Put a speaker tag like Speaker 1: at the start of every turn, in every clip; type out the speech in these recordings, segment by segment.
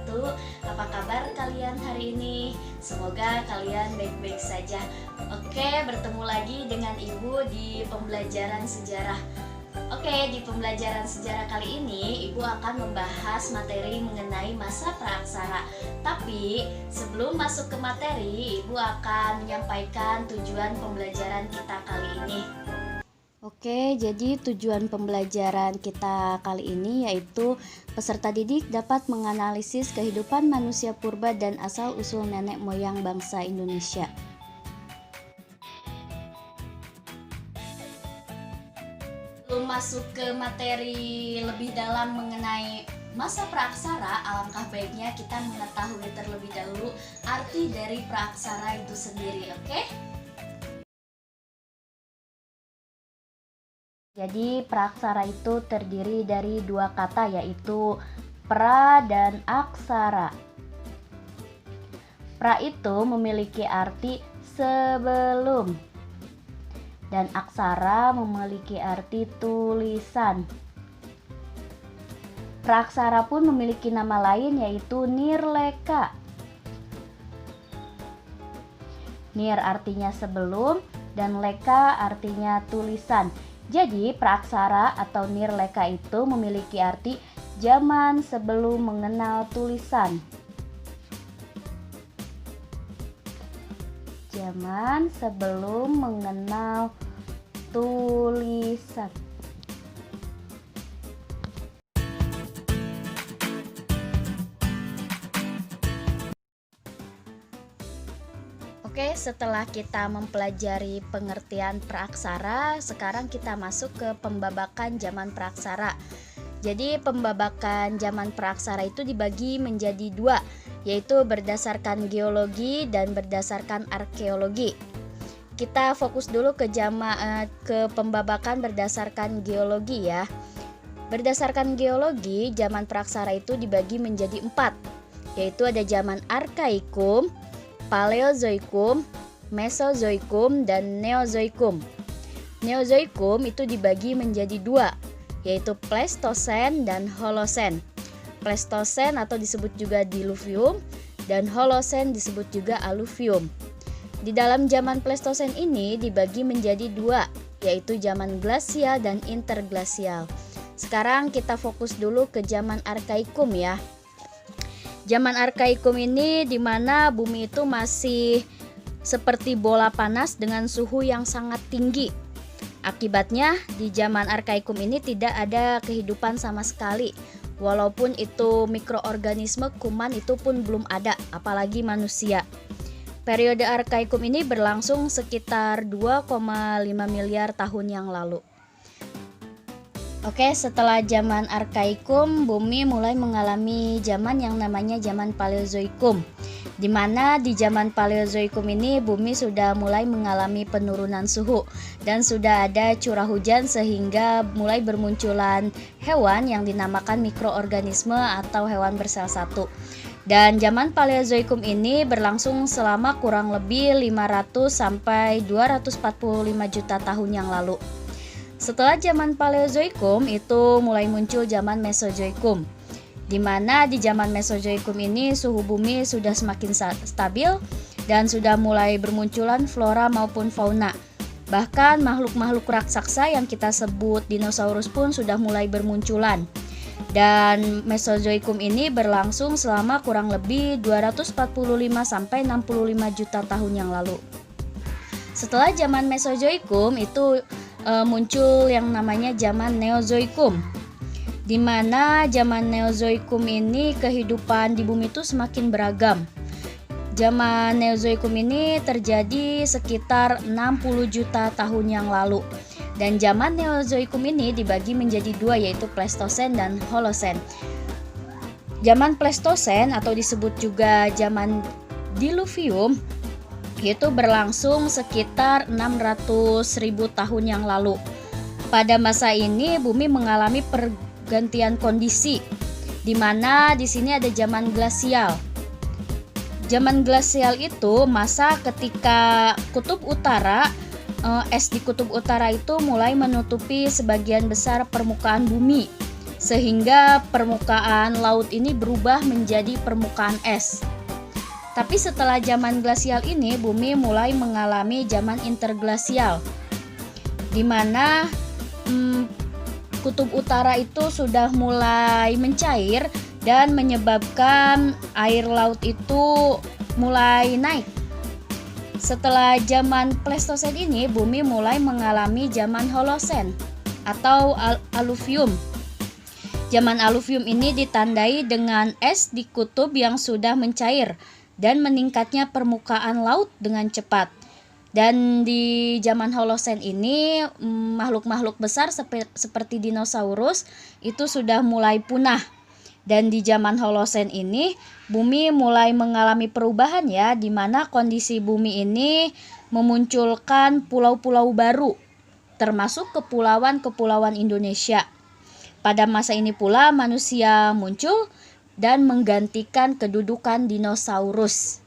Speaker 1: wabarakatuh. Apa kabar kalian hari ini? Semoga kalian baik-baik saja. Oke, bertemu lagi dengan Ibu di pembelajaran sejarah. Oke, di pembelajaran sejarah kali ini Ibu akan membahas materi mengenai masa praaksara. Tapi sebelum masuk ke materi, Ibu akan menyampaikan tujuan pembelajaran kita kali ini. Oke, jadi tujuan pembelajaran kita kali ini yaitu peserta didik dapat menganalisis kehidupan manusia purba dan asal-usul nenek moyang bangsa Indonesia. Sebelum masuk ke materi lebih dalam mengenai masa praaksara, alangkah baiknya kita mengetahui terlebih dahulu arti dari praaksara itu sendiri, oke? Jadi praaksara itu terdiri dari dua kata, yaitu pra dan aksara. Pra itu memiliki arti sebelum dan aksara memiliki arti tulisan. Praaksara pun memiliki nama lain yaitu nirleka. Nir artinya sebelum dan leka artinya tulisan. Jadi praaksara atau nirleka itu memiliki arti zaman sebelum mengenal tulisan. Zaman sebelum mengenal tulisan. Oke, setelah kita mempelajari pengertian praaksara, sekarang kita masuk ke pembabakan zaman praaksara. Jadi pembabakan zaman praaksara itu dibagi menjadi dua, yaitu berdasarkan geologi dan berdasarkan arkeologi. Kita fokus dulu ke pembabakan berdasarkan geologi ya. Berdasarkan geologi, zaman praaksara itu dibagi menjadi empat, yaitu ada zaman arkaikum, Paleozoikum, Mesozoikum, dan Neozoikum. Neozoikum itu dibagi menjadi dua, yaitu Pleistosen dan Holosen. Pleistosen atau disebut juga Diluvium dan Holosen disebut juga Aluvium. Di dalam zaman Pleistosen ini dibagi menjadi dua, yaitu zaman glasial dan interglasial. Sekarang kita fokus dulu ke zaman arkaikum ya. Zaman arkaikum ini di mana bumi itu masih seperti bola panas dengan suhu yang sangat tinggi. Akibatnya di zaman arkaikum ini tidak ada kehidupan sama sekali. Walaupun itu mikroorganisme kuman itu pun belum ada, apalagi manusia. Periode arkaikum ini berlangsung sekitar 2,5 miliar tahun yang lalu. Oke, setelah zaman arkaikum, bumi mulai mengalami zaman yang namanya zaman paleozoikum. Di mana di zaman paleozoikum ini bumi sudah mulai mengalami penurunan suhu dan sudah ada curah hujan sehingga mulai bermunculan hewan yang dinamakan mikroorganisme atau hewan bersel satu. Dan zaman paleozoikum ini berlangsung selama kurang lebih 500 sampai 245 juta tahun yang lalu. Setelah zaman Paleozoikum itu mulai muncul zaman Mesozoikum, di mana di zaman Mesozoikum ini suhu bumi sudah semakin stabil dan sudah mulai bermunculan flora maupun fauna. Bahkan makhluk-makhluk raksasa yang kita sebut dinosaurus pun sudah mulai bermunculan. Dan Mesozoikum ini berlangsung selama kurang lebih 245 sampai 65 juta tahun yang lalu. Setelah zaman Mesozoikum itu muncul yang namanya zaman Neozoikum, di mana zaman Neozoikum ini kehidupan di bumi itu semakin beragam. Zaman Neozoikum ini terjadi sekitar 60 juta tahun yang lalu. Dan zaman Neozoikum ini dibagi menjadi dua, yaitu Pleistosen dan Holosen. Zaman Pleistosen atau disebut juga zaman Diluvium itu berlangsung sekitar 600.000 tahun yang lalu. Pada masa ini bumi mengalami pergantian kondisi, di mana di sini ada zaman glasial. Zaman glasial itu masa ketika kutub utara, es di kutub utara itu mulai menutupi sebagian besar permukaan bumi. sehingga permukaan laut ini berubah menjadi permukaan es. Tapi setelah zaman glasial ini, bumi mulai mengalami zaman interglasial, di mana kutub utara itu sudah mulai mencair dan menyebabkan air laut itu mulai naik. Setelah zaman Pleistosen ini, bumi mulai mengalami zaman Holosen atau aluvium. Zaman aluvium ini ditandai dengan es di kutub yang sudah mencair dan meningkatnya permukaan laut dengan cepat. Dan di zaman Holosen ini, makhluk-makhluk besar seperti dinosaurus itu sudah mulai punah. Dan di zaman Holosen ini, bumi mulai mengalami perubahan ya, di mana kondisi bumi ini memunculkan pulau-pulau baru, termasuk kepulauan-kepulauan Indonesia. Pada masa ini pula manusia muncul dan menggantikan kedudukan dinosaurus.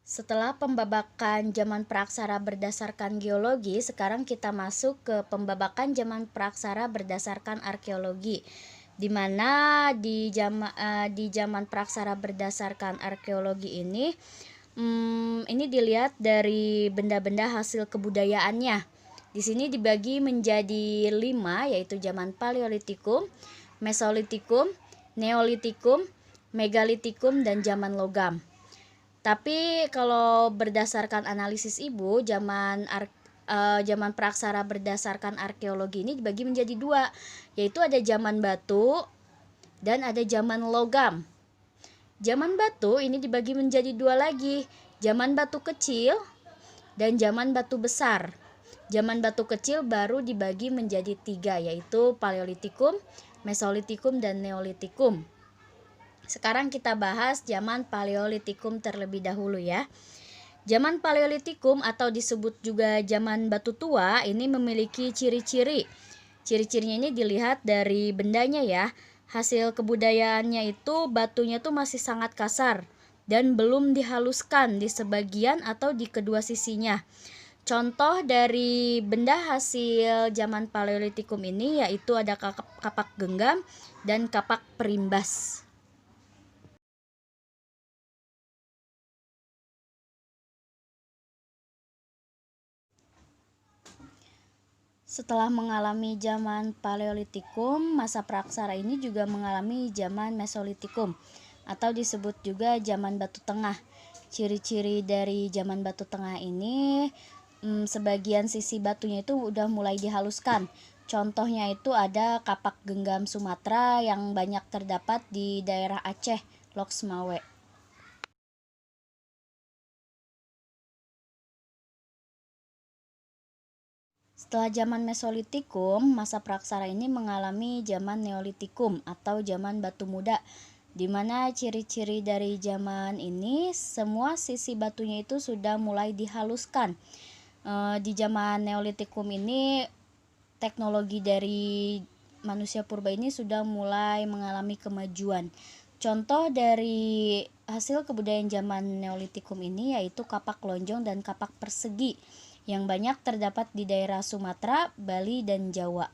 Speaker 1: Setelah pembabakan zaman praaksara berdasarkan geologi, sekarang kita masuk ke pembabakan zaman praaksara berdasarkan arkeologi, di mana di zaman praaksara berdasarkan arkeologi ini dilihat dari benda-benda hasil kebudayaannya. Di sini dibagi menjadi 5, yaitu zaman Paleolitikum, Mesolitikum, Neolitikum, Megalitikum, dan zaman logam. Tapi kalau berdasarkan analisis Ibu, zaman praaksara berdasarkan arkeologi ini dibagi menjadi 2, yaitu ada zaman batu dan ada zaman logam. Zaman batu ini dibagi menjadi 2 lagi, zaman batu kecil dan zaman batu besar. Zaman batu kecil baru dibagi menjadi 3, yaitu Paleolitikum, Mesolitikum, dan Neolitikum. Sekarang kita bahas zaman Paleolitikum terlebih dahulu ya. Zaman Paleolitikum atau disebut juga zaman batu tua ini memiliki ciri-ciri. Ciri-cirinya ini dilihat dari bendanya ya. Hasil kebudayaannya itu batunya tuh masih sangat kasar dan belum dihaluskan di sebagian atau di kedua sisinya. Contoh dari benda hasil zaman Paleolitikum ini yaitu ada kapak genggam dan kapak perimbas. Setelah mengalami zaman Paleolitikum, masa praaksara ini juga mengalami zaman Mesolitikum atau disebut juga zaman batu tengah. Ciri-ciri dari zaman batu tengah ini, sebagian sisi batunya itu udah mulai dihaluskan. Contohnya itu ada kapak genggam Sumatera yang banyak terdapat di daerah Aceh, Loksmawe. Setelah zaman Mesolitikum, masa praaksara ini mengalami zaman Neolitikum atau zaman batu muda, di mana ciri-ciri dari zaman ini semua sisi batunya itu sudah mulai dihaluskan. Di zaman Neolitikum ini teknologi dari manusia purba ini sudah mulai mengalami kemajuan. Contoh dari hasil kebudayaan zaman Neolitikum ini yaitu kapak lonjong dan kapak persegi yang banyak terdapat di daerah Sumatera, Bali, dan Jawa.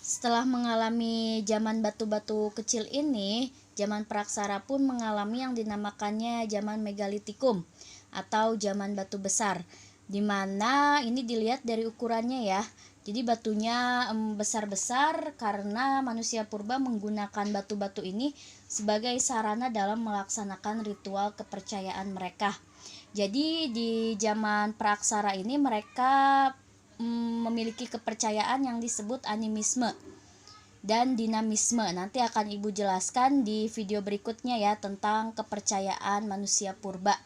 Speaker 1: Setelah mengalami zaman batu-batu kecil ini, zaman praaksara pun mengalami yang dinamakannya zaman Megalitikum atau zaman batu besar, di mana ini dilihat dari ukurannya ya. Jadi batunya besar-besar karena manusia purba menggunakan batu-batu ini sebagai sarana dalam melaksanakan ritual kepercayaan mereka. Jadi di zaman praaksara ini mereka memiliki kepercayaan yang disebut animisme dan dinamisme. Nanti akan Ibu jelaskan di video berikutnya ya tentang kepercayaan manusia purba.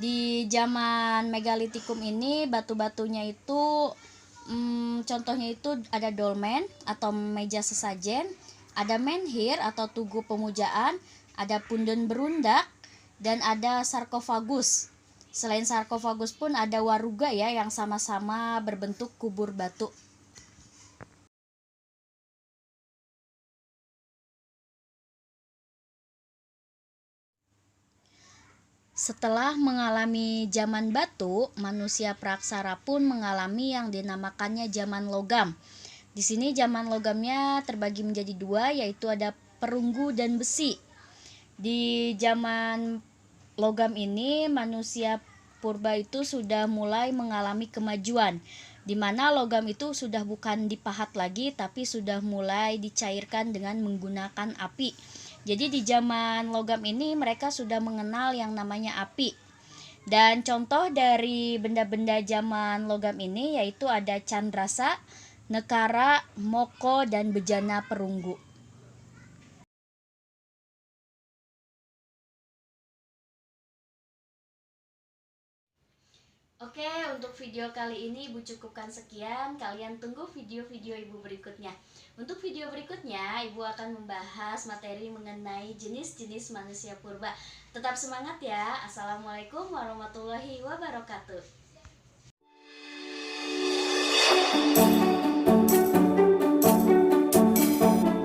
Speaker 1: Di zaman Megalitikum ini batu-batunya itu contohnya itu ada dolmen atau meja sesajen, ada menhir atau tugu pemujaan, ada punden berundak, dan ada sarkofagus. Selain sarkofagus pun ada waruga ya yang sama-sama berbentuk kubur batu. Setelah mengalami zaman batu, manusia praksara pun mengalami yang dinamakannya zaman logam. Di sini zaman logamnya terbagi menjadi dua, yaitu ada perunggu dan besi. Di zaman logam ini manusia purba itu sudah mulai mengalami kemajuan, di mana logam itu sudah bukan dipahat lagi tapi sudah mulai dicairkan dengan menggunakan api. Jadi di zaman logam ini mereka sudah mengenal yang namanya api. Dan contoh dari benda-benda zaman logam ini yaitu ada candrasa, nekara, moko, dan bejana perunggu. Oke, untuk video kali ini Ibu cukupkan sekian. Kalian tunggu video-video Ibu berikutnya. Untuk video berikutnya, Ibu akan membahas materi mengenai jenis-jenis manusia purba. Tetap semangat ya. Assalamualaikum warahmatullahi wabarakatuh.